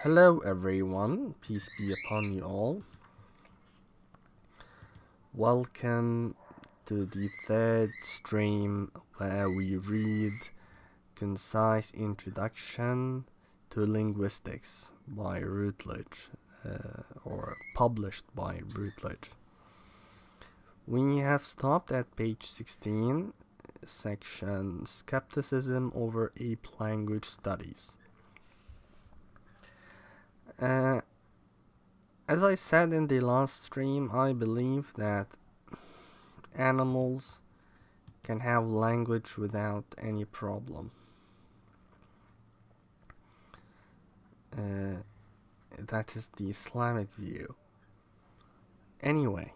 Hello everyone, peace be upon you all. Welcome to the third stream where we read Concise Introduction to Linguistics by Routledge, or published by Routledge. We have stopped at page 16, section Skepticism over Ape Language Studies. As I said in the last stream, I believe that animals can have language without any problem. That is the Islamic view. Anyway,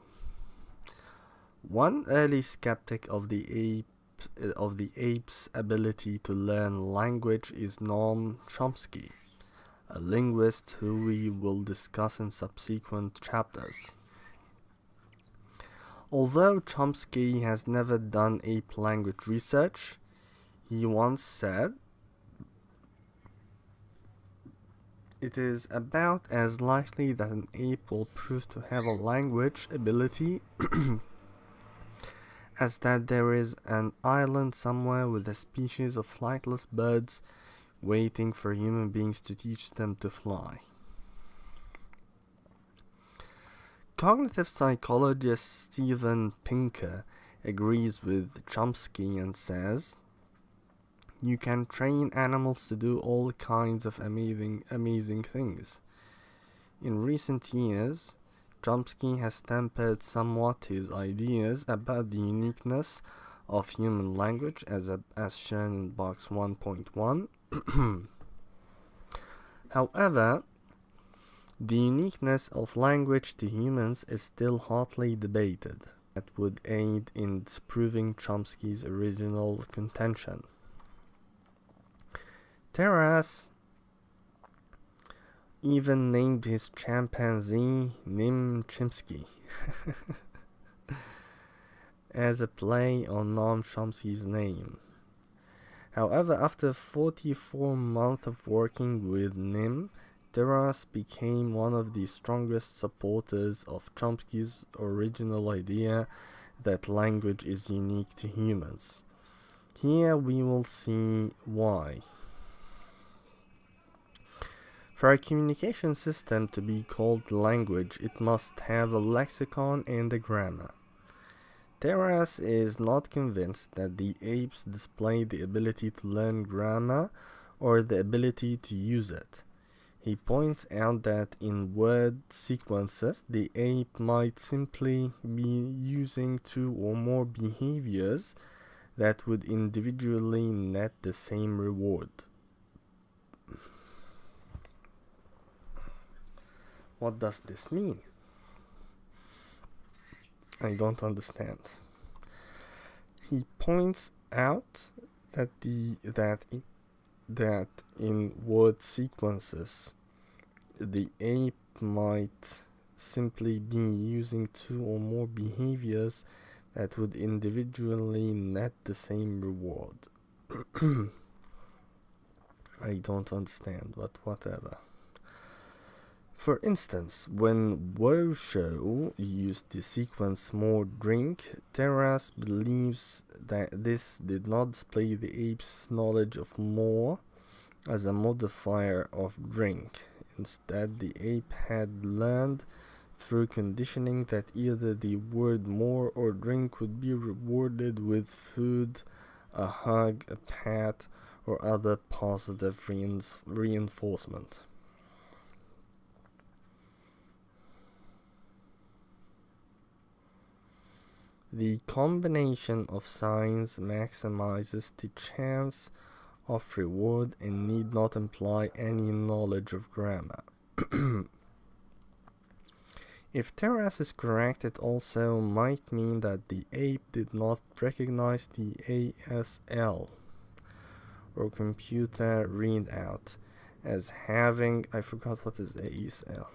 one early skeptic of the ape's ability to learn language is Noam Chomsky, a linguist who we will discuss in subsequent chapters. Although Chomsky has never done ape language research, he once said, "It is about as likely that an ape will prove to have a language ability as that there is an island somewhere with a species of flightless birds waiting for human beings to teach them to fly." Cognitive psychologist Steven Pinker agrees with Chomsky and says, "You can train animals to do all kinds of amazing things." In recent years, Chomsky has tempered somewhat his ideas about the uniqueness of human language as shown in box 1.1. However, the uniqueness of language to humans is still hotly debated. That would aid in disproving Chomsky's original contention. Terrace even named his chimpanzee Nim Chimpsky as a play on Noam Chomsky's name. However, after 44 months of working with Nim, Terrace became one of the strongest supporters of Chomsky's original idea that language is unique to humans. Here we will see why. For a communication system to be called language, it must have a lexicon and a grammar. Terrace is not convinced that the apes display the ability to learn grammar or the ability to use it. He points out that in word sequences, the ape might simply be using two or more behaviors that would individually net the same reward. What does this mean? I don't understand. He points out that in word sequences, the ape might simply be using two or more behaviors that would individually net the same reward. I don't understand, but whatever. For instance, when Wosho used the sequence more drink, Terrace believes that this did not display the ape's knowledge of more as a modifier of drink. Instead, the ape had learned through conditioning that either the word more or drink would be rewarded with food, a hug, a pat, or other positive reinforcement. The combination of signs maximizes the chance of reward and need not imply any knowledge of grammar. If Terrace is correct, it also might mean that the ape did not recognize the ASL, or computer readout, as having... I forgot what is ASL.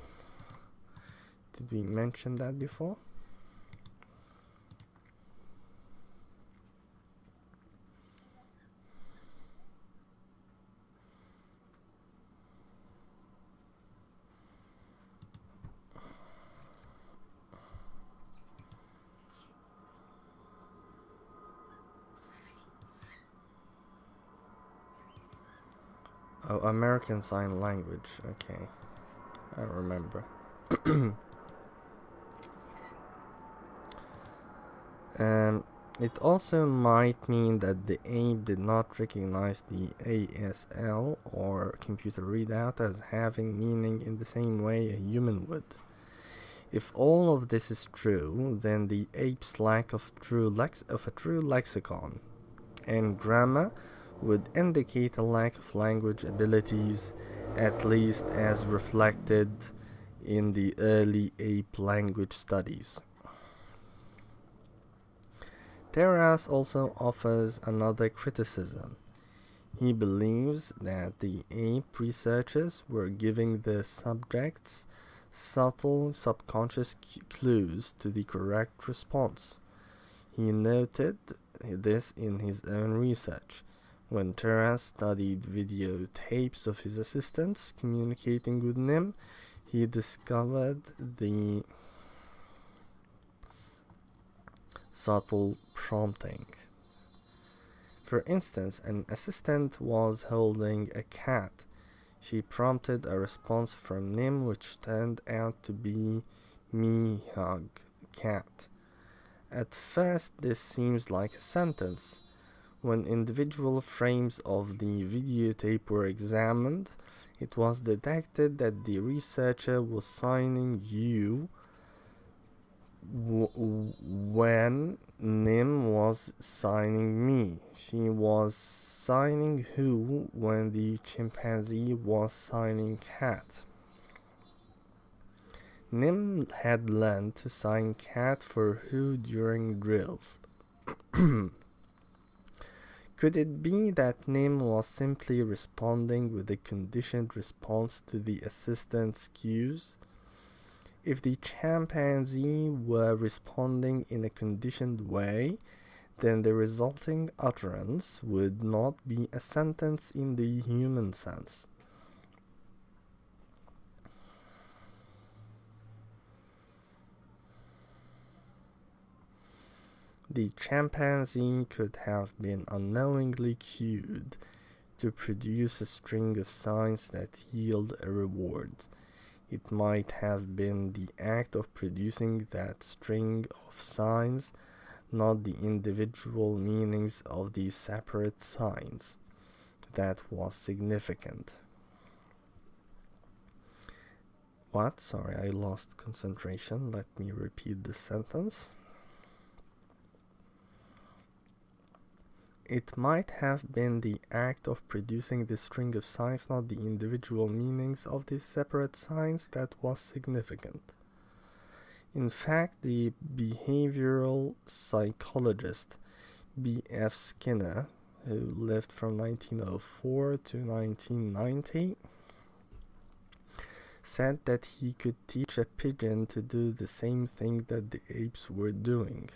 Did we mention that before? Oh, American Sign Language. Okay, I remember. Um, it also might mean that the ape did not recognize the ASL or computer readout as having meaning in the same way a human would. If all of this is true, then the ape's lack of a true lexicon and grammar would indicate a lack of language abilities, at least as reflected in the early ape language studies. Terras also offers another criticism. He believes that the ape researchers were giving the subjects subtle subconscious clues to the correct response. He noted this in his own research. When Terras studied videotapes of his assistants communicating with Nim, he discovered the subtle prompting. For instance, an assistant was holding a cat. She prompted a response from Nim which turned out to be me hug cat. At first this seems like a sentence. When individual frames of the videotape were examined, it was detected that the researcher was signing you when Nim was signing me. She was signing who when the chimpanzee was signing cat. Nim had learned to sign cat for who during drills. Could it be that Nim was simply responding with a conditioned response to the assistant's cues? If the chimpanzee were responding in a conditioned way, then the resulting utterance would not be a sentence in the human sense. The chimpanzee could have been unknowingly cued to produce a string of signs that yield a reward. It might have been the act of producing that string of signs, not the individual meanings of these separate signs, that was significant. What? Sorry, I lost concentration. Let me repeat the sentence. It might have been the act of producing the string of signs, not the individual meanings of the separate signs, that was significant. In fact, the behavioral psychologist B.F. Skinner, who lived from 1904 to 1990, said that he could teach a pigeon to do the same thing that the apes were doing.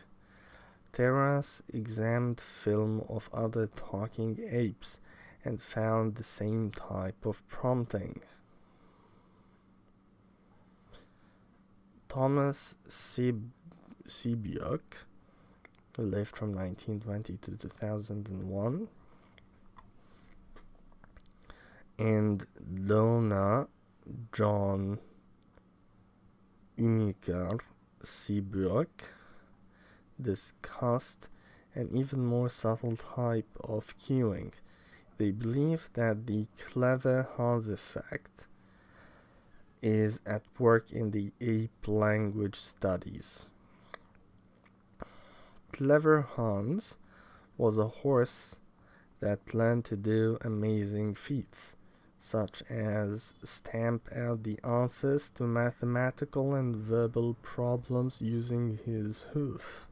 Terras examined film of other talking apes and found the same type of prompting. Thomas Sebiok, who lived from 1920 to 2001, and Lona John Unikar Sebiok discussed an even more subtle type of cueing. They believe that the clever Hans effect is at work in the ape language studies. Clever Hans was a horse that learned to do amazing feats, such as stamp out the answers to mathematical and verbal problems using his hoof.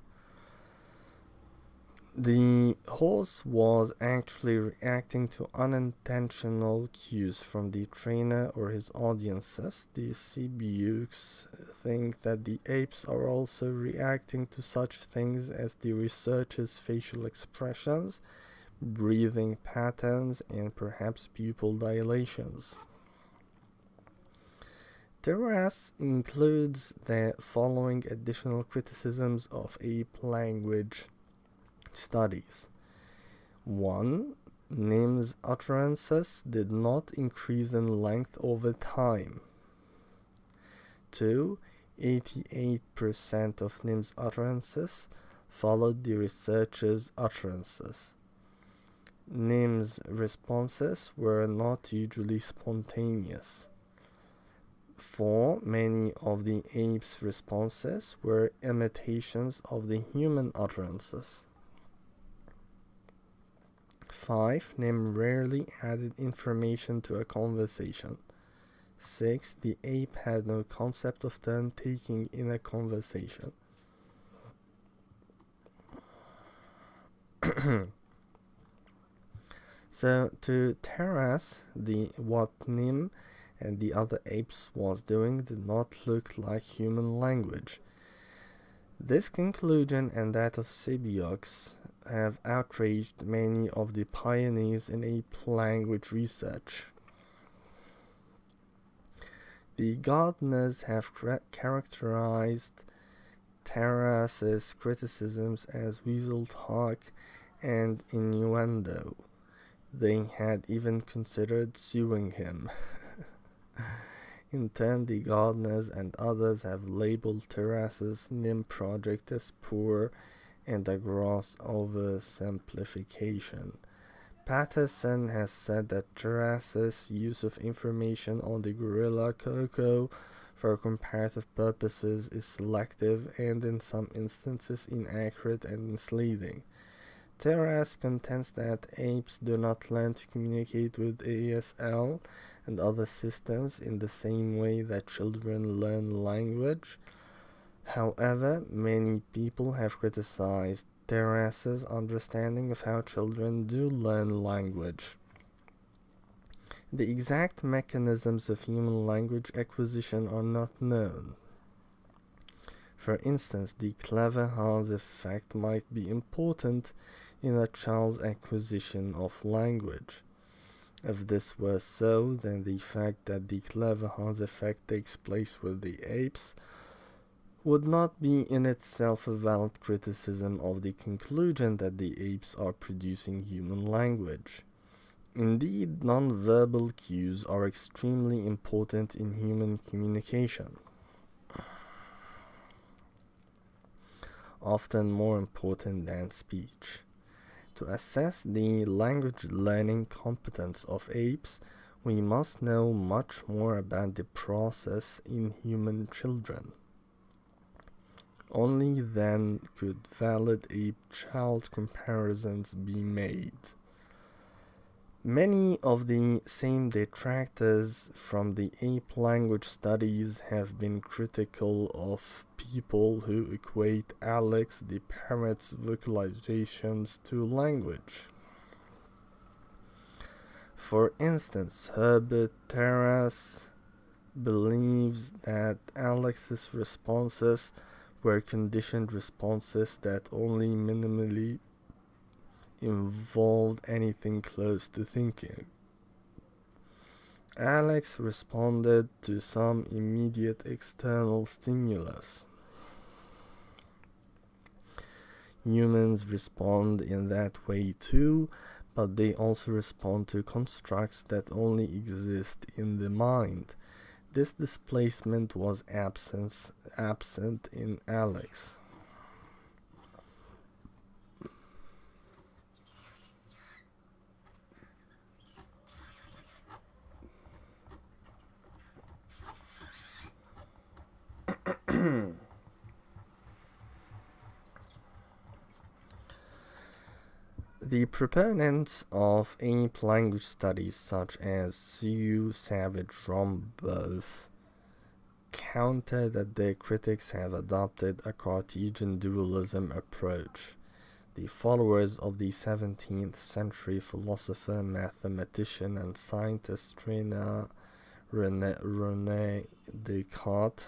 The horse was actually reacting to unintentional cues from the trainer or his audiences. The Sebiuks think that the apes are also reacting to such things as the researcher's facial expressions, breathing patterns, and perhaps pupil dilations. Terras includes the following additional criticisms of ape language studies. 1. Nim's utterances did not increase in length over time. 2. 88% of Nim's utterances followed the researcher's utterances. Nim's responses were not usually spontaneous. 4. Many of the ape's responses were imitations of the human utterances. 5. Nim rarely added information to a conversation. 6. The ape had no concept of turn-taking in a conversation. So, to Terrace, what Nim and the other apes was doing did not look like human language. This conclusion and that of Sebiox have outraged many of the pioneers in ape language research. The gardeners have characterized Terrace's criticisms as weasel talk and innuendo. They had even considered suing him. In turn, the gardeners and others have labeled Terrace's Nim project as poor and a gross oversimplification. Patterson has said that Terrace's use of information on the gorilla Coco for comparative purposes is selective and in some instances inaccurate and misleading. Terrace contends that apes do not learn to communicate with ASL and other systems in the same way that children learn language. However, many people have criticized Terrace's understanding of how children do learn language. The exact mechanisms of human language acquisition are not known. For instance, the clever Hans effect might be important in a child's acquisition of language. If this were so, then the fact that the clever Hans effect takes place with the apes would not be in itself a valid criticism of the conclusion that the apes are producing human language. Indeed, non-verbal cues are extremely important in human communication. Often more important than speech. To assess the language learning competence of apes, we must know much more about the process in human children. Only then could valid ape-child comparisons be made. Many of the same detractors from the ape language studies have been critical of people who equate Alex the parrot's vocalizations to language. For instance, Herbert Terrace believes that Alex's responses were conditioned responses that only minimally involved anything close to thinking. Alex responded to some immediate external stimulus. Humans respond in that way too, but they also respond to constructs that only exist in the mind. This displacement was absent in Alex. The proponents of ape language studies such as Sue Savage-Romboth counter that their critics have adopted a Cartesian dualism approach. The followers of the 17th century philosopher, mathematician, and scientist René Descartes,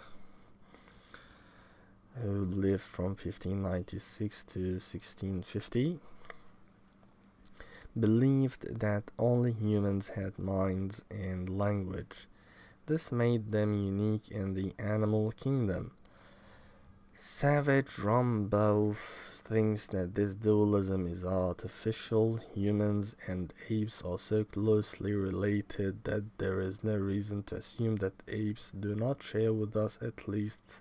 who lived from 1596 to 1650, believed that only humans had minds and language. This made them unique in the animal kingdom. Savage Rambo thinks that this dualism is artificial. Humans and apes are so closely related that there is no reason to assume that apes do not share with us at least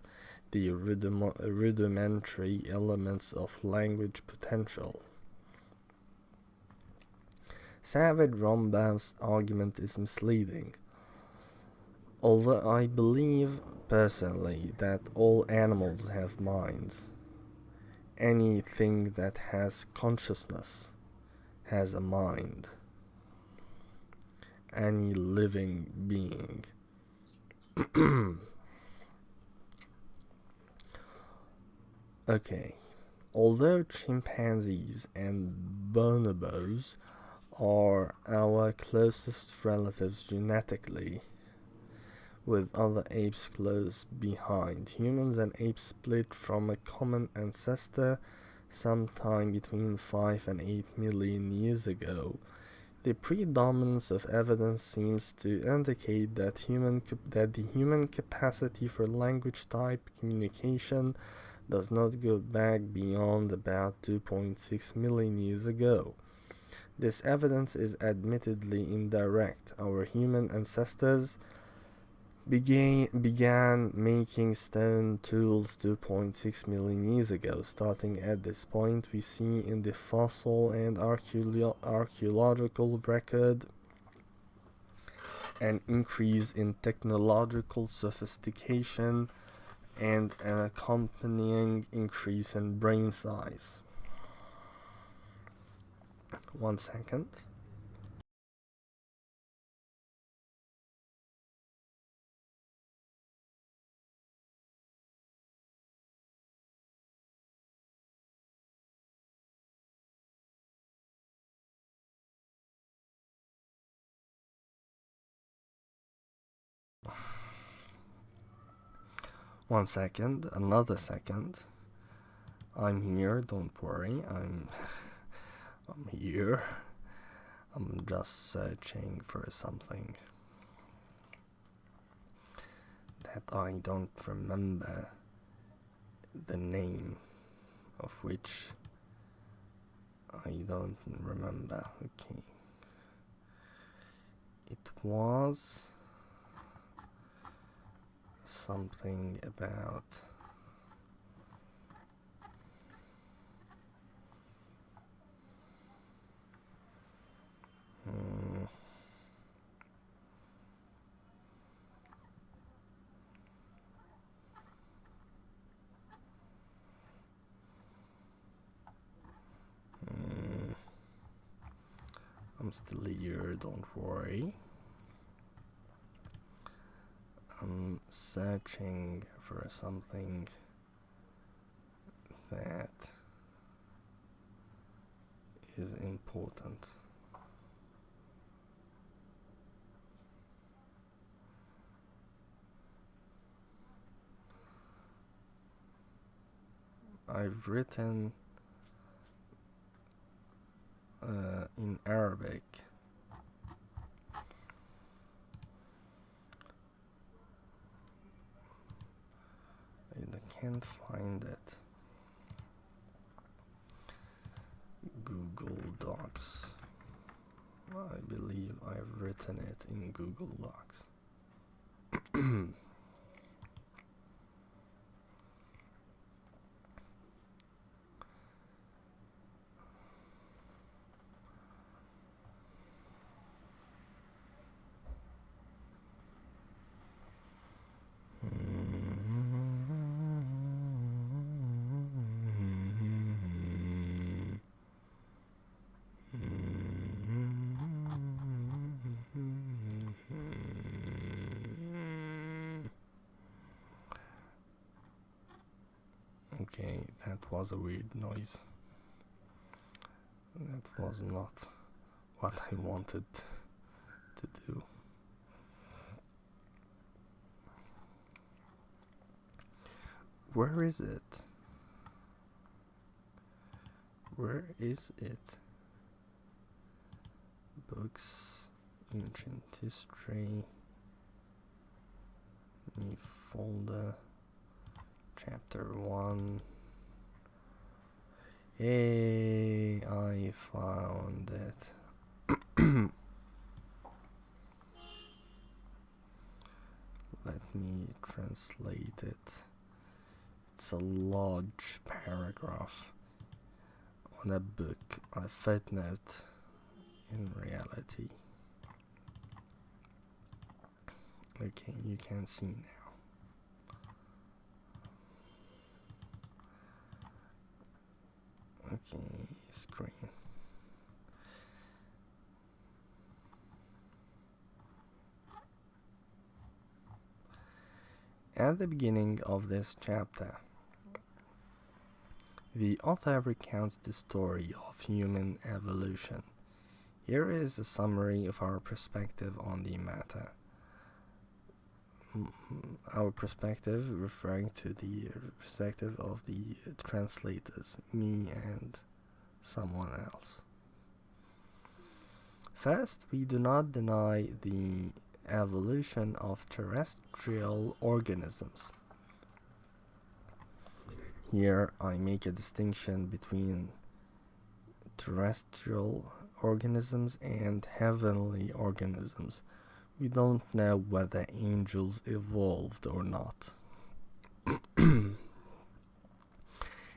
the rudimentary elements of language potential. Savage Rambaugh's argument is misleading. Although I believe personally that all animals have minds, anything that has consciousness has a mind. Any living being. Okay. Although chimpanzees and bonobos are our closest relatives genetically, with other apes close behind, humans and apes split from a common ancestor sometime between 5 and 8 million years ago. The predominance of evidence seems to indicate that the human capacity for language-type communication does not go back beyond about 2.6 million years ago. This evidence is admittedly indirect. Our human ancestors began making stone tools 2.6 million years ago. Starting at this point, we see in the fossil and archaeological record an increase in technological sophistication and an accompanying increase in brain size. 1 second. Another second. I'm here, don't worry, I'm here. I'm just searching for something that I don't remember the name of, which I don't remember. Okay. It was something about I'm still here, don't worry. I'm searching for something that is important. I've written in Arabic. I can't find it. Google Docs. I believe I've written it in Google Docs. Okay, that was a weird noise. That was not what I wanted to do. Where is it? Where is it? Books, ancient history, new folder, Chapter 1. Hey, I found it. Let me translate it. It's a large paragraph on a book, a footnote in reality. Okay, you can see now. Okay, screen. At the beginning of this chapter, the author recounts the story of human evolution. Here is a summary of our perspective on the matter. Our perspective referring to the perspective of the translators, me and someone else. First, we do not deny the evolution of terrestrial organisms. Here I make a distinction between terrestrial organisms and heavenly organisms. We don't know whether angels evolved or not. And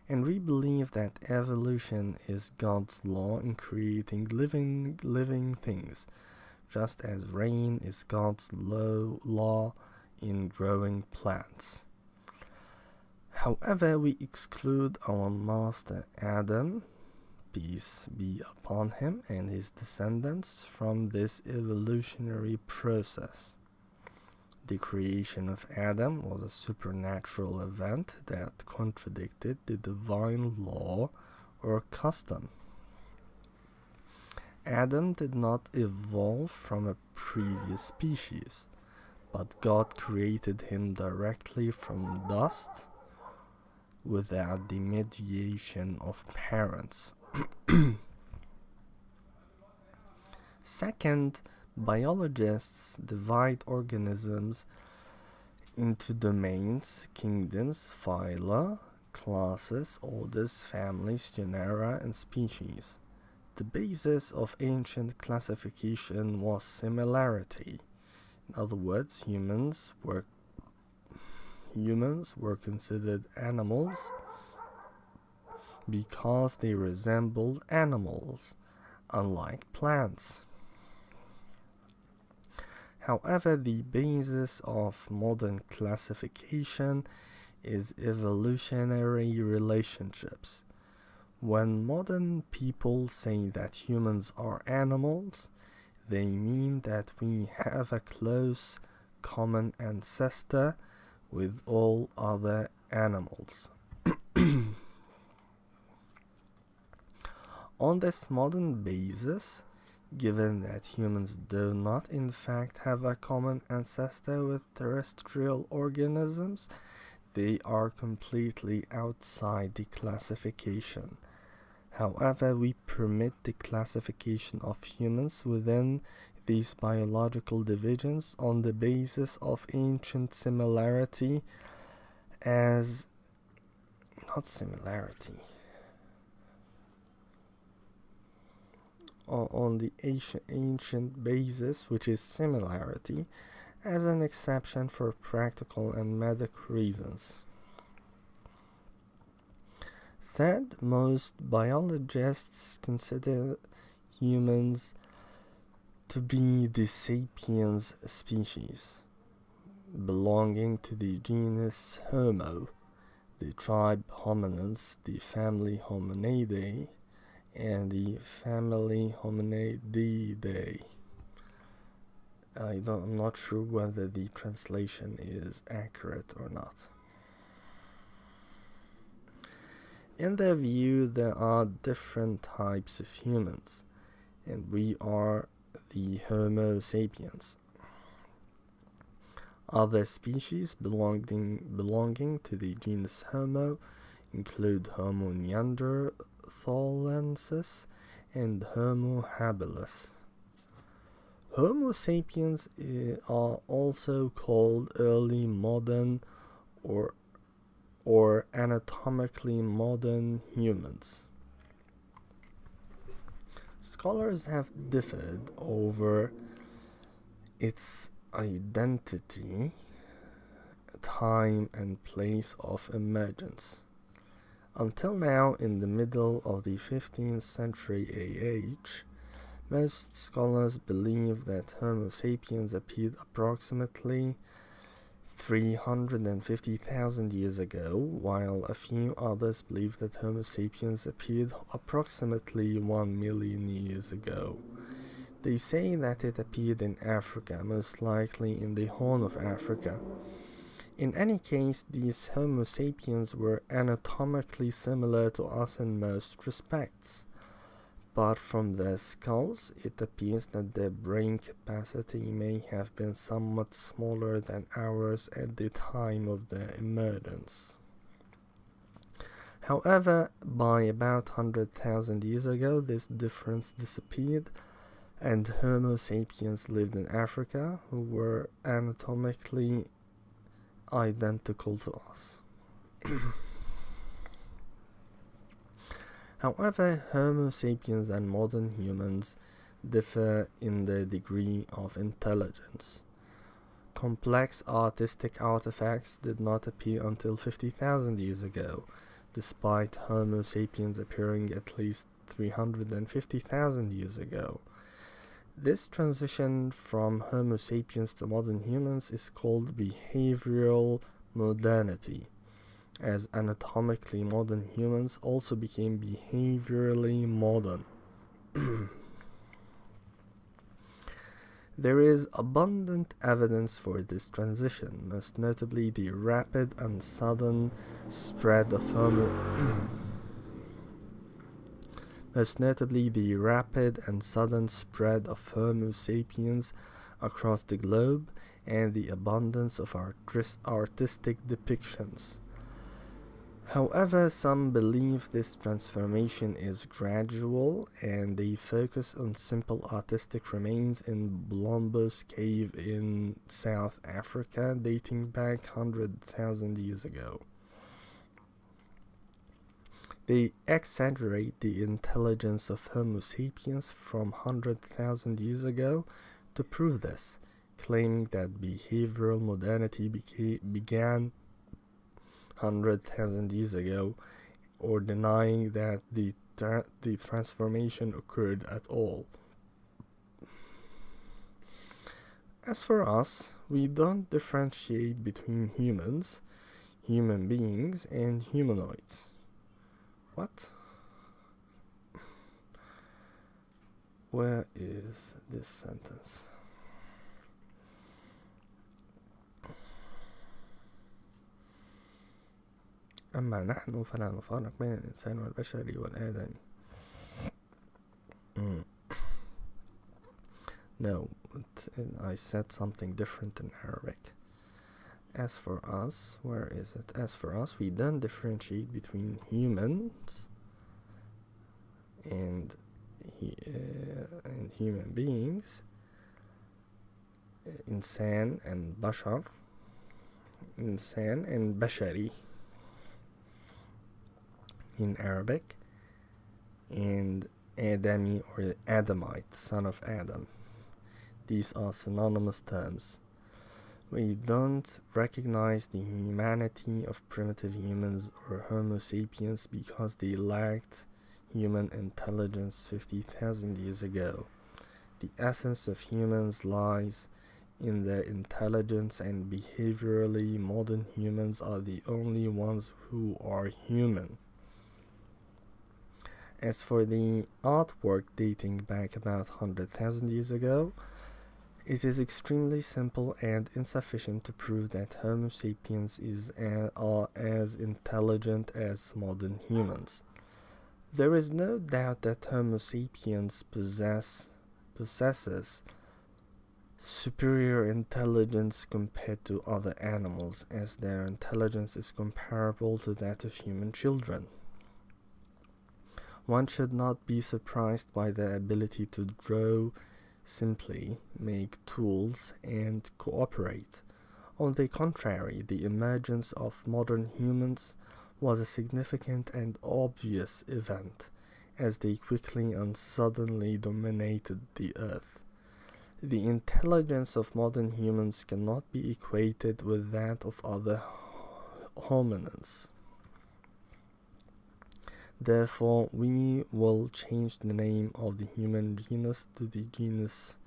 we believe that evolution is God's law in creating living things, just as rain is God's law in growing plants. However, we exclude our master Adam, peace be upon him, and his descendants from this evolutionary process. The creation of Adam was a supernatural event that contradicted the divine law or custom. Adam did not evolve from a previous species, but God created him directly from dust without the mediation of parents. Second, biologists divide organisms into domains, kingdoms, phyla, classes, orders, families, genera, and species. The basis of ancient classification was similarity. In other words, humans were considered animals because they resembled animals, unlike plants. However, the basis of modern classification is evolutionary relationships. When modern people say that humans are animals, they mean that we have a close common ancestor with all other animals. On this modern basis, given that humans do not in fact have a common ancestor with terrestrial organisms, they are completely outside the classification. However, we permit the classification of humans within these biological divisions on the basis of ancient similarity as not similarity. On the ancient basis, which is similarity, as an exception for practical and medical reasons. Third, most biologists consider humans to be the sapiens species, belonging to the genus Homo, the tribe Hominins, the family Hominidae, and the family Hominidae. I'm not sure whether the translation is accurate or not. In their view, there are different types of humans, and we are the Homo sapiens. Other species belonging to the genus Homo include Homo neanderthalensis and Homo habilis. Homo sapiens are also called early modern or or anatomically modern humans. Scholars have differed over its identity, time, and place of emergence. Until now, in the middle of the 15th century AH, most scholars believe that Homo sapiens appeared approximately 350,000 years ago, while a few others believe that Homo sapiens appeared approximately 1 million years ago. They say that it appeared in Africa, most likely in the Horn of Africa. In any case, these Homo sapiens were anatomically similar to us in most respects. But from their skulls, it appears that their brain capacity may have been somewhat smaller than ours at the time of their emergence. However, by about 100,000 years ago, this difference disappeared, and Homo sapiens lived in Africa, who were anatomically identical to us. However, Homo sapiens and modern humans differ in their degree of intelligence. Complex artistic artifacts did not appear until 50,000 years ago, despite Homo sapiens appearing at least 350,000 years ago. This transition from Homo sapiens to modern humans is called behavioral modernity, as anatomically modern humans also became behaviorally modern. There is abundant evidence for this transition, most notably the rapid and sudden spread of Homo sapiens across the globe, and the abundance of artistic depictions. However, some believe this transformation is gradual, and they focus on simple artistic remains in Blombos Cave in South Africa, dating back 100,000 years ago. They exaggerate the intelligence of Homo sapiens from 100,000 years ago to prove this, claiming that behavioral modernity began 100,000 years ago, or denying that the transformation occurred at all. As for us, we don't differentiate between humans, human beings, and humanoids. What? Where is this sentence? أما نحن فلا نفرق بين الإنسان والبشري والآدمي. No, I said something different in Arabic. As for us, where is it? As for us, we don't differentiate between humans and human beings, insan and bashar, insan and bashari in Arabic, and Adami or Adamite, son of Adam. These are synonymous terms. We don't recognize the humanity of primitive humans or Homo sapiens because they lacked human intelligence 50,000 years ago. The essence of humans lies in their intelligence, and behaviorally modern humans are the only ones who are human. As for the artwork dating back about 100,000 years ago, it is extremely simple and insufficient to prove that Homo sapiens are as intelligent as modern humans. There is no doubt that Homo sapiens possesses superior intelligence compared to other animals, as their intelligence is comparable to that of human children. One should not be surprised by their ability to draw simply, make tools, and cooperate. On the contrary, the emergence of modern humans was a significant and obvious event, as they quickly and suddenly dominated the earth. The intelligence of modern humans cannot be equated with that of other hominins. Therefore, we will change the name of the human genus to the genus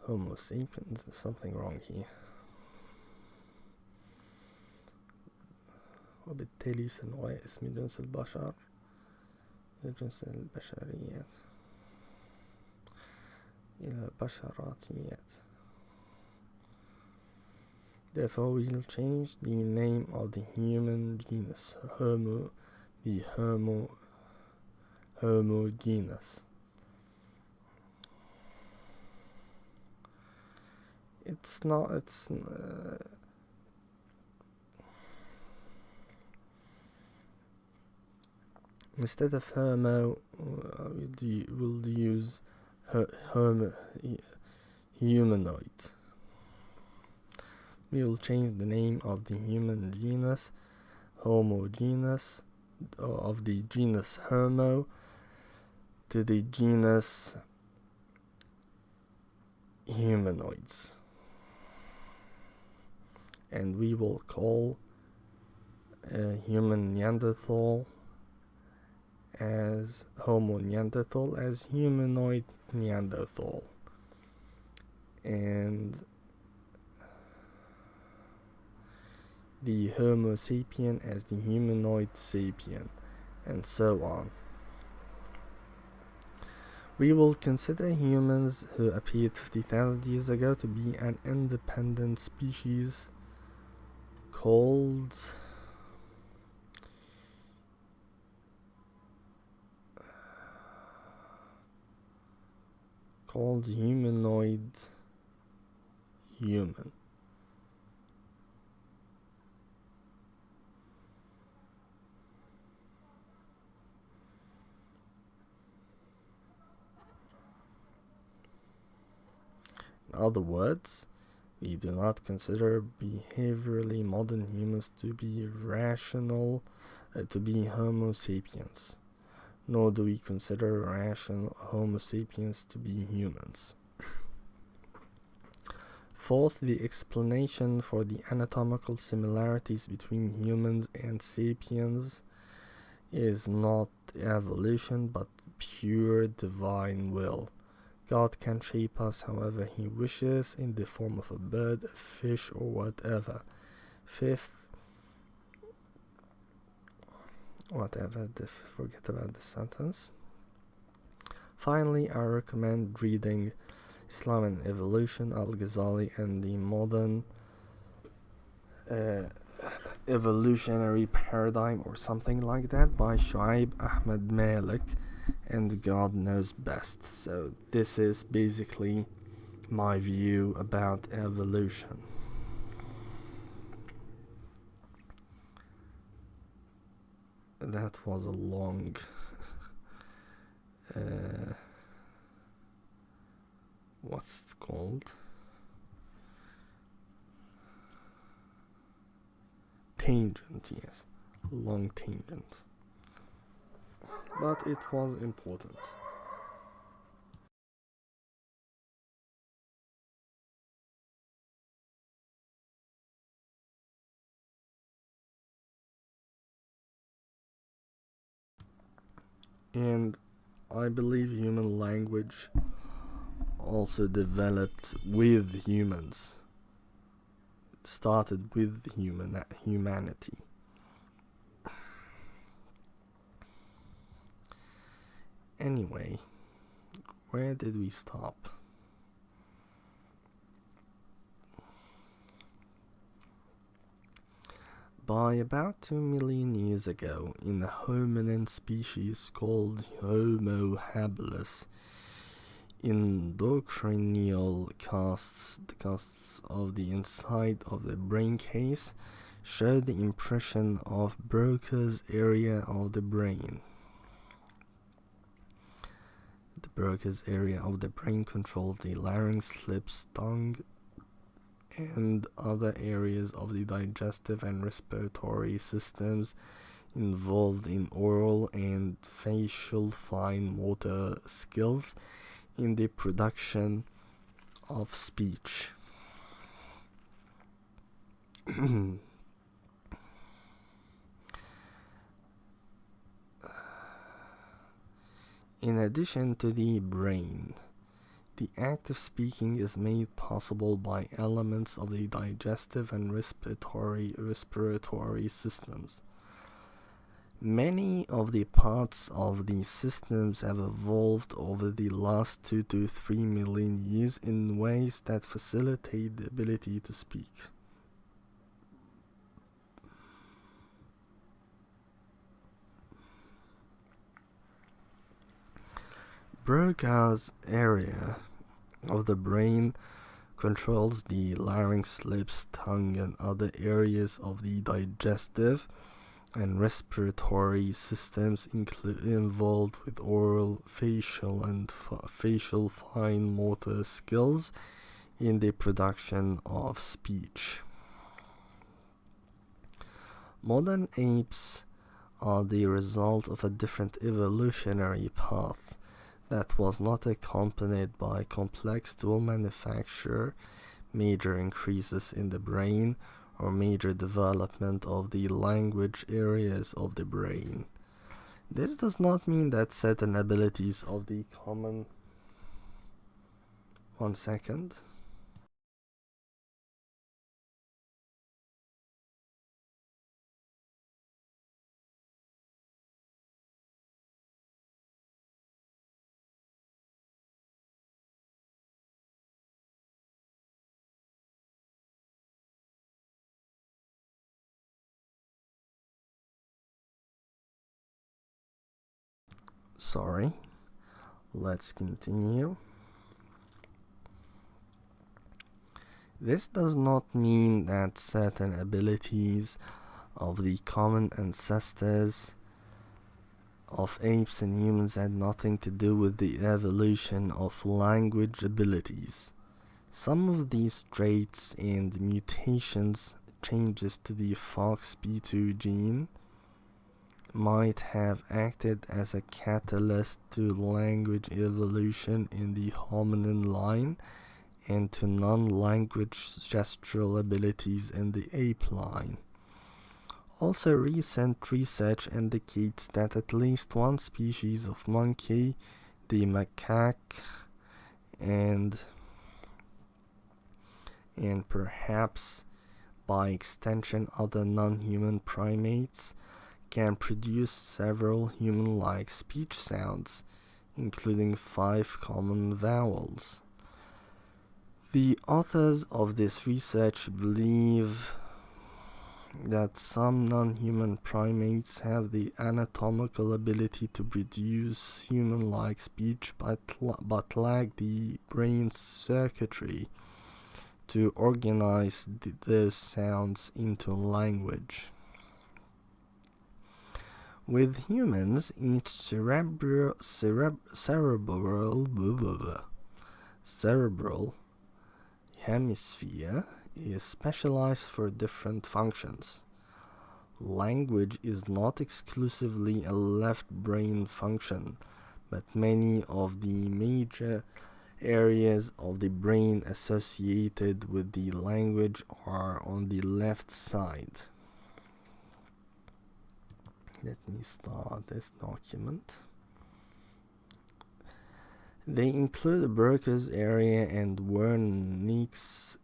Homo sapiens. There's something wrong here. وبالتالي سنغير اسم جنس البشر لجنس البشريات إلى بشراتيات. Therefore, we'll change the name of the human genus Homo, the Homo genus. Instead of Homo, we'll use Homo humanoid. We will change the name of the human genus Homo genus, of the genus Homo, to the genus humanoids, and we will call human Neanderthal as Homo Neanderthal as humanoid Neanderthal, and the Homo sapien as the humanoid sapien, and so on. We will consider humans who appeared 50,000 years ago to be an independent species called humanoid human. In other words, we do not consider behaviorally modern humans to be rational, to be Homo sapiens, nor do we consider rational Homo sapiens to be humans. Fourth, the explanation for the anatomical similarities between humans and sapiens is not evolution but pure divine will. God can shape us however he wishes, in the form of a bird, a fish, or whatever. Fifth, forget about this sentence. Finally, I recommend reading Islam and Evolution, Al-Ghazali, and the Modern Evolutionary Paradigm, or something like that, by Shuaib Ahmed Malik, and God knows best. So this is basically my view about evolution. That was a long what's it called? Tangent, yes. Long tangent. But it was important. And I believe human language also developed with humans. It started with humanity. Anyway, where did we stop? By about 2 million years ago, in a hominin species called Homo habilis, endocrinial the casts of the inside of the brain case show the impression of Broca's area of the brain. The Broca's area of the brain controls the larynx, lips, tongue, and other areas of the digestive and respiratory systems involved in oral and facial fine motor skills in the production of speech. In addition to the brain, the act of speaking is made possible by elements of the digestive and respiratory systems. Many of the parts of these systems have evolved over the last 2 to 3 million years in ways that facilitate the ability to speak. Broca's area of the brain controls the larynx, lips, tongue, and other areas of the digestive and respiratory systems involved with oral, facial, and facial fine motor skills in the production of speech. Modern apes are the result of a different evolutionary path that was not accompanied by complex tool manufacture, major increases in the brain, or major development of the language areas of the brain. This does not mean that certain abilities of the common... 1 second. Sorry. Let's continue. This does not mean that certain abilities of the common ancestors of apes and humans had nothing to do with the evolution of language abilities. Some of these traits and mutations, changes to the FOXP2 gene, might have acted as a catalyst to language evolution in the hominin line and to non-language gestural abilities in the ape line. Also, recent research indicates that at least one species of monkey, the macaque, and perhaps by extension other non-human primates, can produce several human-like speech sounds, including 5 common vowels. The authors of this research believe that some non-human primates have the anatomical ability to produce human-like speech but lack the brain circuitry to organize those sounds into language. With humans, each cerebral hemisphere is specialized for different functions. Language is not exclusively a left brain function, but many of the major areas of the brain associated with the language are on the left side. Let me start this document. They include Broca's area and Wernicke's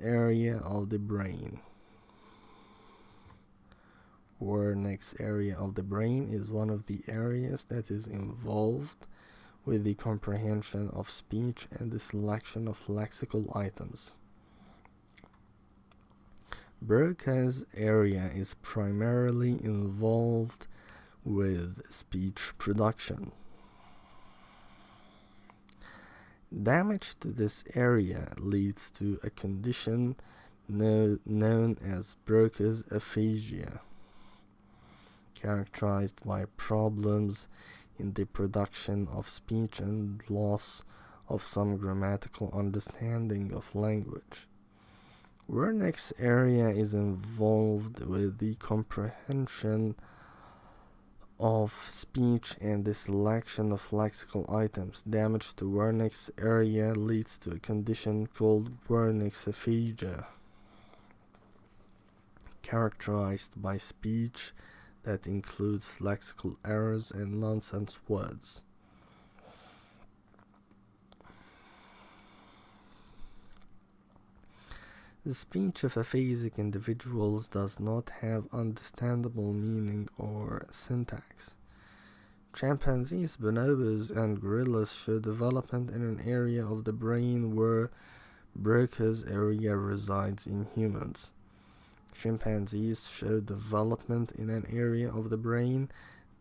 area of the brain. Wernicke's area of the brain is one of the areas that is involved with the comprehension of speech and the selection of lexical items. Broca's area is primarily involved with speech production. Damage to this area leads to a condition known as Broca's aphasia, characterized by problems in the production of speech and loss of some grammatical understanding of language. Wernicke's area is involved with the comprehension of speech and the selection of lexical items. Damage to Wernicke's area leads to a condition called Wernicke's aphasia, characterized by speech that includes lexical errors and nonsense words. The speech of aphasic individuals does not have understandable meaning or syntax. Chimpanzees, bonobos, and gorillas show development in an area of the brain where Broca's area resides in humans. Chimpanzees show development in an area of the brain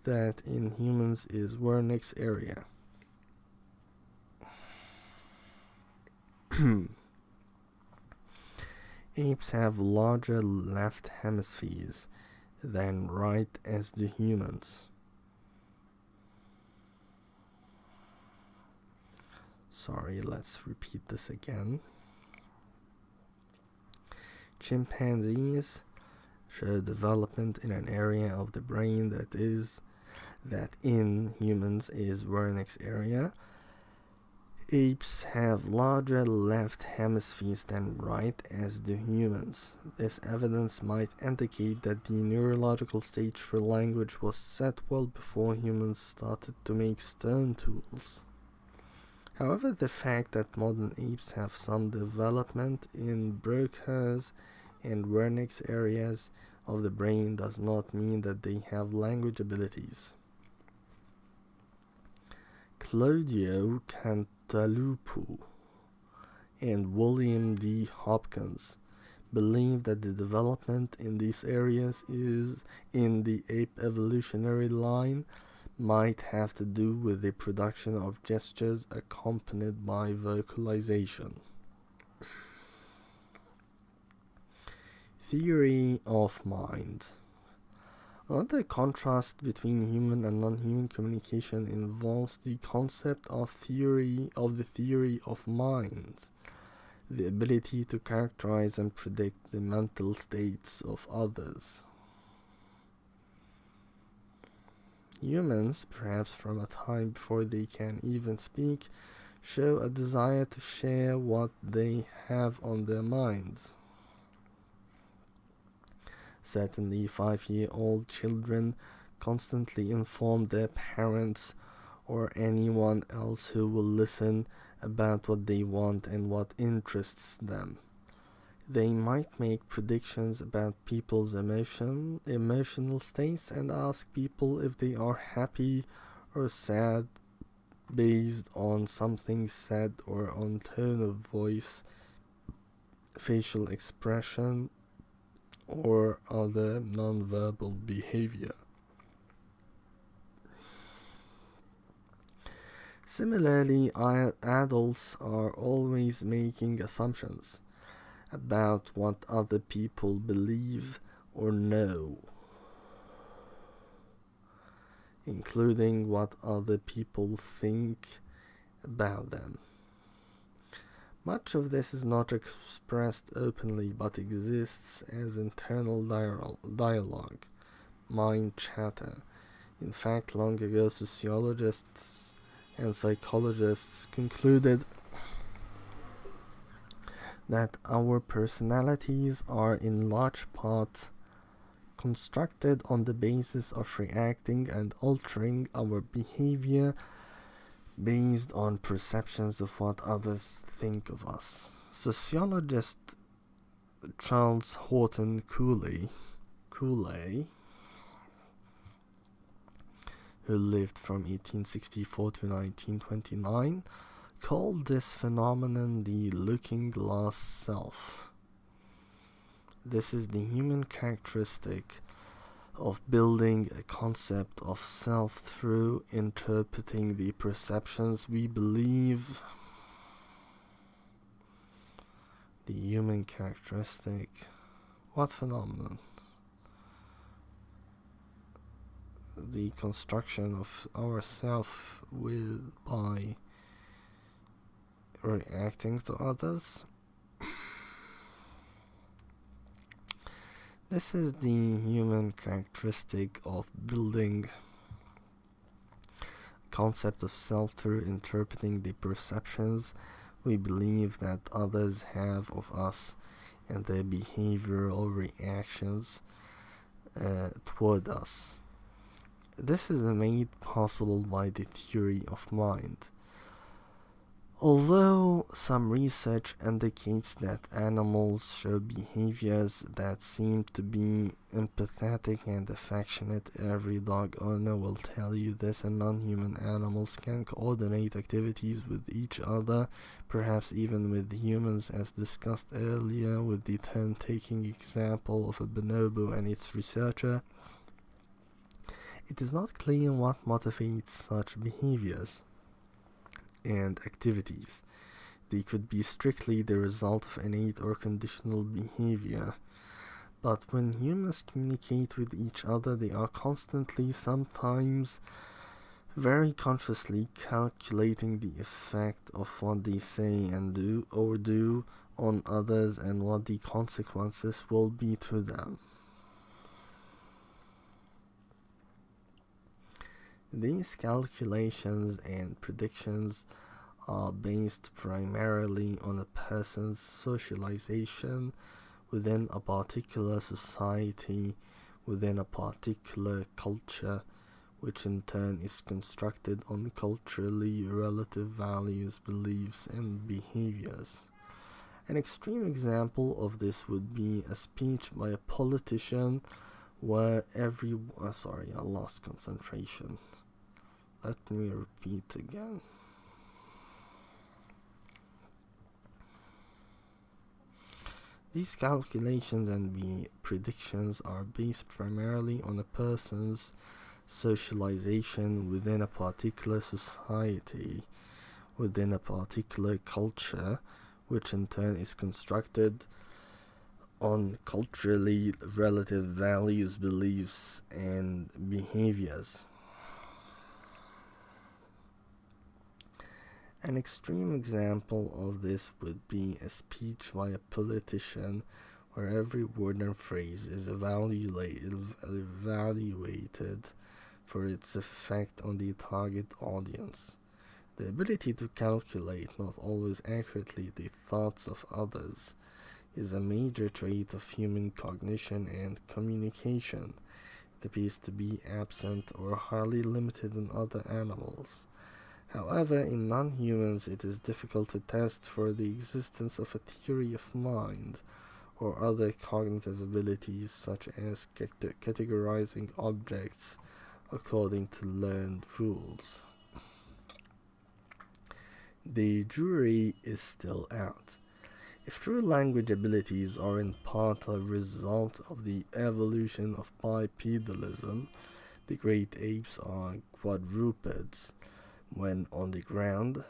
that in humans is Wernicke's area. Apes have larger left hemispheres than right, as do humans. Sorry, let's repeat this again. Chimpanzees show development in an area of the brain that in humans is Wernicke's area. Apes have larger left hemispheres than right, as do humans. This evidence might indicate that the neurological stage for language was set well before humans started to make stone tools. However, the fact that modern apes have some development in Broca's and Wernicke's areas of the brain does not mean that they have language abilities. Claudio Cantalupo and William D. Hopkins believe that the development in these areas is in the ape evolutionary line might have to do with the production of gestures accompanied by vocalization. Theory of mind. Another contrast between human and non-human communication involves the concept of the theory of mind, the ability to characterize and predict the mental states of others. Humans, perhaps from a time before they can even speak, show a desire to share what they have on their minds. Certainly, 5-year-old children constantly inform their parents or anyone else who will listen about what they want and what interests them. They might make predictions about people's emotional states and ask people if they are happy or sad based on something said or on tone of voice, facial expression, or other nonverbal behavior. Similarly, adults are always making assumptions about what other people believe or know, including what other people think about them. Much of this is not expressed openly but exists as internal dialogue, mind chatter. In fact, long ago sociologists and psychologists concluded that our personalities are in large part constructed on the basis of reacting and altering our behavior based on perceptions of what others think of us. Sociologist Charles Horton Cooley, who lived from 1864 to 1929, called this phenomenon the looking glass self. This is the human characteristic of building a concept of self through interpreting the perceptions we believe. The human characteristic. What phenomenon? The construction of ourself by reacting to others. This is the human characteristic of building concept of self through interpreting the perceptions we believe that others have of us and their behavioral reactions toward us. This is made possible by the theory of mind. Although some research indicates that animals show behaviors that seem to be empathetic and affectionate, every dog owner will tell you this, and non-human animals can coordinate activities with each other, perhaps even with humans, as discussed earlier with the turn-taking example of a bonobo and its researcher. It is not clear what motivates such behaviors and activities. They could be strictly the result of innate or conditional behavior. But when humans communicate with each other, they are constantly, sometimes very consciously, calculating the effect of what they say and do on others and what the consequences will be to them. These calculations and predictions are based primarily on a person's socialization within a particular society, within a particular culture, which in turn is constructed on culturally relative values, beliefs, and behaviors. An extreme example of this would be a speech by a politician where I lost concentration. Let me repeat again. These calculations and predictions are based primarily on a person's socialization within a particular society, within a particular culture, which in turn is constructed on culturally relative values, beliefs, and behaviors. An extreme example of this would be a speech by a politician where every word and phrase is evaluated for its effect on the target audience. The ability to calculate, not always accurately, the thoughts of others is a major trait of human cognition and communication. It appears to be absent or highly limited in other animals. However, in non-humans it is difficult to test for the existence of a theory of mind or other cognitive abilities such as categorizing objects according to learned rules. The jury is still out. If true language abilities are in part a result of the evolution of bipedalism, the great apes are quadrupeds when on the ground,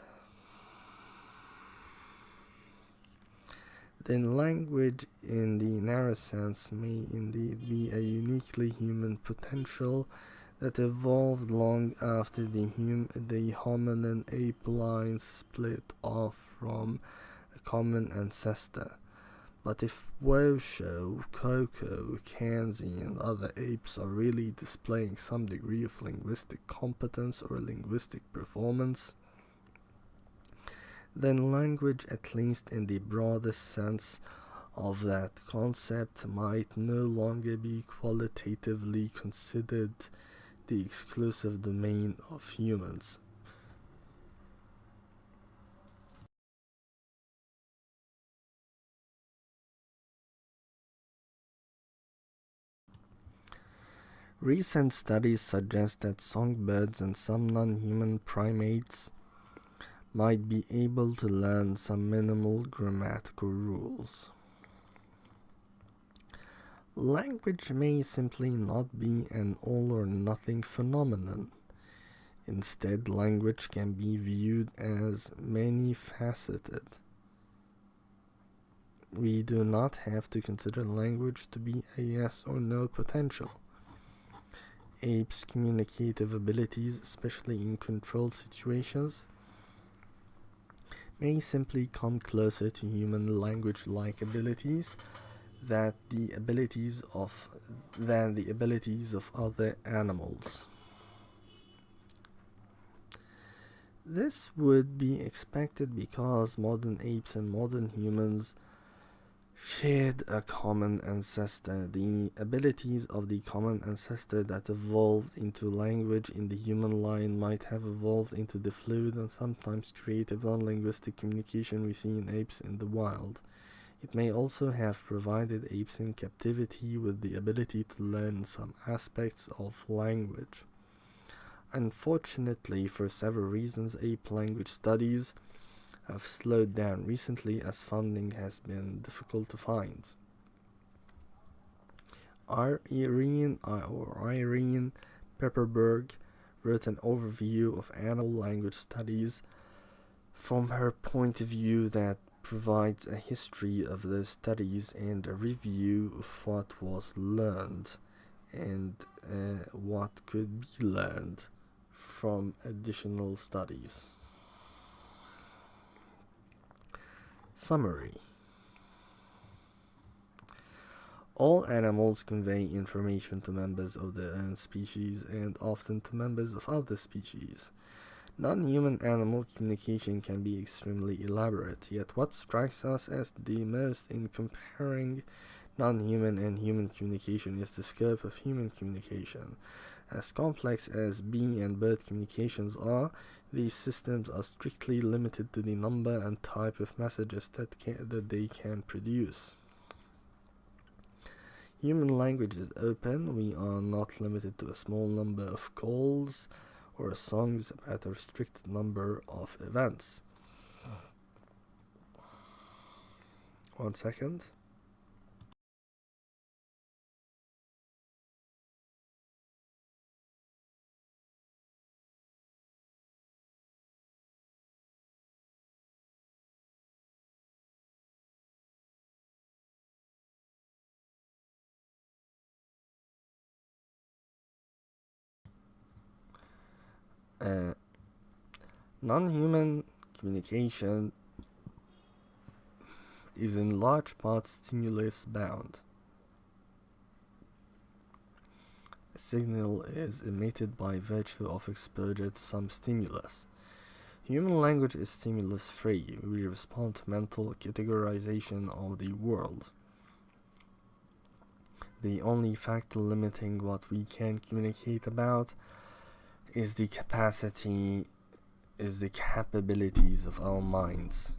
then language in the narrow sense may indeed be a uniquely human potential that evolved long after the hominin ape line split off from a common ancestor. But if Wosho, Koko, Kanzi, and other apes are really displaying some degree of linguistic competence or linguistic performance, then language, at least in the broadest sense of that concept, might no longer be qualitatively considered the exclusive domain of humans. Recent studies suggest that songbirds and some non-human primates might be able to learn some minimal grammatical rules. Language may simply not be an all-or-nothing phenomenon. Instead, language can be viewed as many-faceted. We do not have to consider language to be a yes or no potential. Apes' communicative abilities, especially in controlled situations, may simply come closer to human language-like abilities that the abilities of than the abilities of other animals. This would be expected because modern apes and modern humans shared a common ancestor. The abilities of the common ancestor that evolved into language in the human line might have evolved into the fluid and sometimes creative non-linguistic communication we see in apes in the wild. It may also have provided apes in captivity with the ability to learn some aspects of language. Unfortunately, for several reasons, ape language studies have slowed down recently as funding has been difficult to find. Irene Pepperberg wrote an overview of animal language studies from her point of view that provides a history of those studies and a review of what was learned and what could be learned from additional studies. Summary. All animals convey information to members of their own species and often to members of other species. Non-human animal communication can be extremely elaborate, yet what strikes us as the most in comparing non-human and human communication is the scope of human communication. As complex as bee and bird communications are, these systems are strictly limited to the number and type of messages that they can produce. Human language is open. We are not limited to a small number of calls or songs about a restricted number of events. 1 second. Non-human communication is in large part stimulus bound. A signal is emitted by virtue of exposure to some stimulus. Human language is stimulus free. We respond to mental categorization of the world. The only factor limiting what we can communicate about is the capabilities of our minds.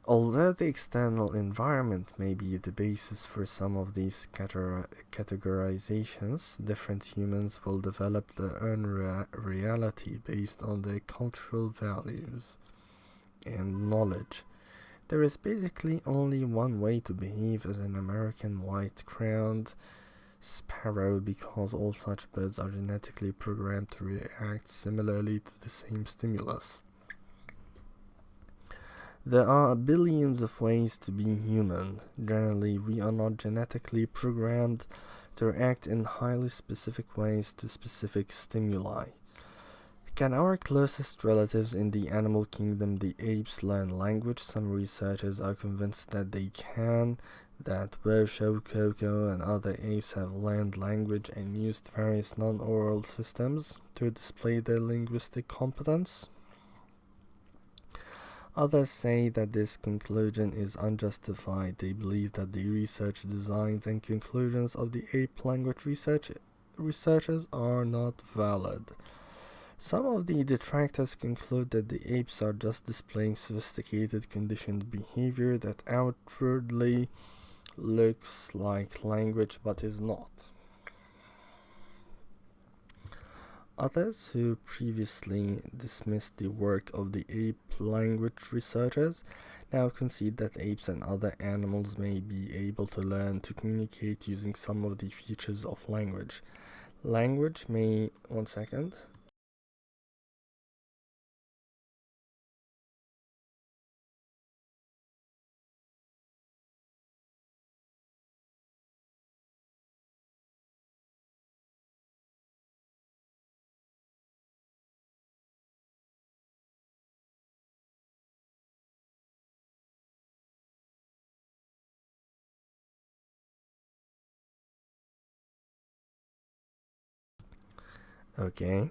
Although the external environment may be the basis for some of these categorizations, different humans will develop their own reality based on their cultural values and knowledge. There is basically only one way to behave as an American white-crowned sparrow because all such birds are genetically programmed to react similarly to the same stimulus. There are billions of ways to be human. Generally, we are not genetically programmed to react in highly specific ways to specific stimuli. Can our closest relatives in the animal kingdom, the apes, learn language? Some researchers are convinced that they can, that Washoe, Koko, and other apes have learned language and used various non-oral systems to display their linguistic competence. Others say that this conclusion is unjustified. They believe that the research designs and conclusions of the ape language researchers are not valid. Some of the detractors conclude that the apes are just displaying sophisticated conditioned behavior that outwardly looks like language but is not. Others who previously dismissed the work of the ape language researchers now concede that apes and other animals may be able to learn to communicate using some of the features of language. Language may... 1 second. Okay.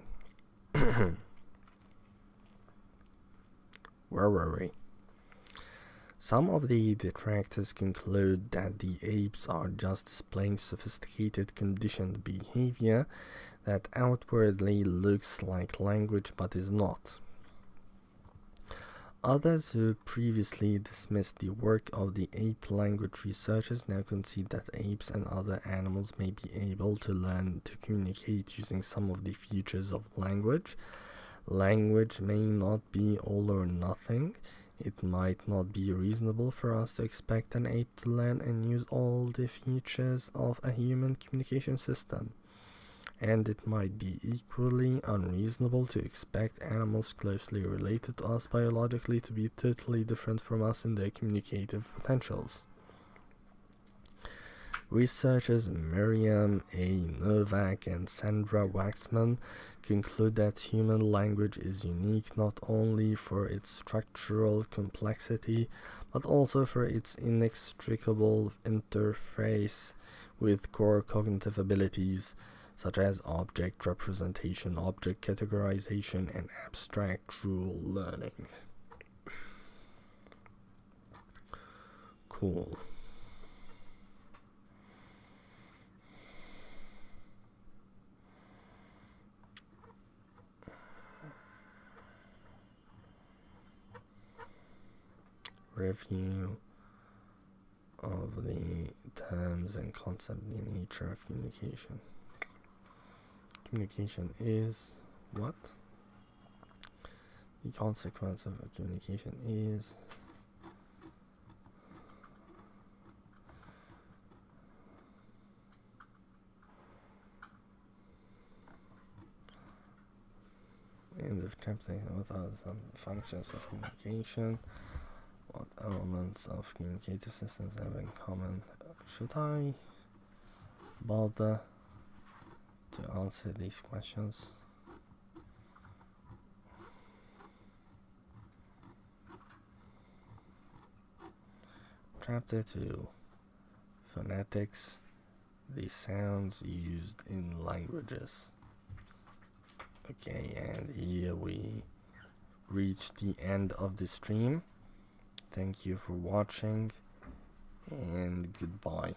Where were we? Some of the detractors conclude that the apes are just displaying sophisticated conditioned behavior that outwardly looks like language but is not. Others who previously dismissed the work of the ape language researchers now concede that apes and other animals may be able to learn to communicate using some of the features of language. Language may not be all or nothing. It might not be reasonable for us to expect an ape to learn and use all the features of a human communication system. And it might be equally unreasonable to expect animals closely related to us biologically to be totally different from us in their communicative potentials. Researchers Miriam A. Novak and Sandra Waxman conclude that human language is unique not only for its structural complexity, but also for its inextricable interface with core cognitive abilities, such as object representation, object categorization, and abstract rule learning. Cool. Review of the terms and concept in nature of communication. Communication is what? The consequence of a communication is end of chapter. What are some functions of communication? What elements of communicative systems have in common? Should I bother to answer these questions? Chapter 2. Phonetics, the sounds used in languages. Okay, and here we reach the end of the stream. Thank you for watching, and goodbye.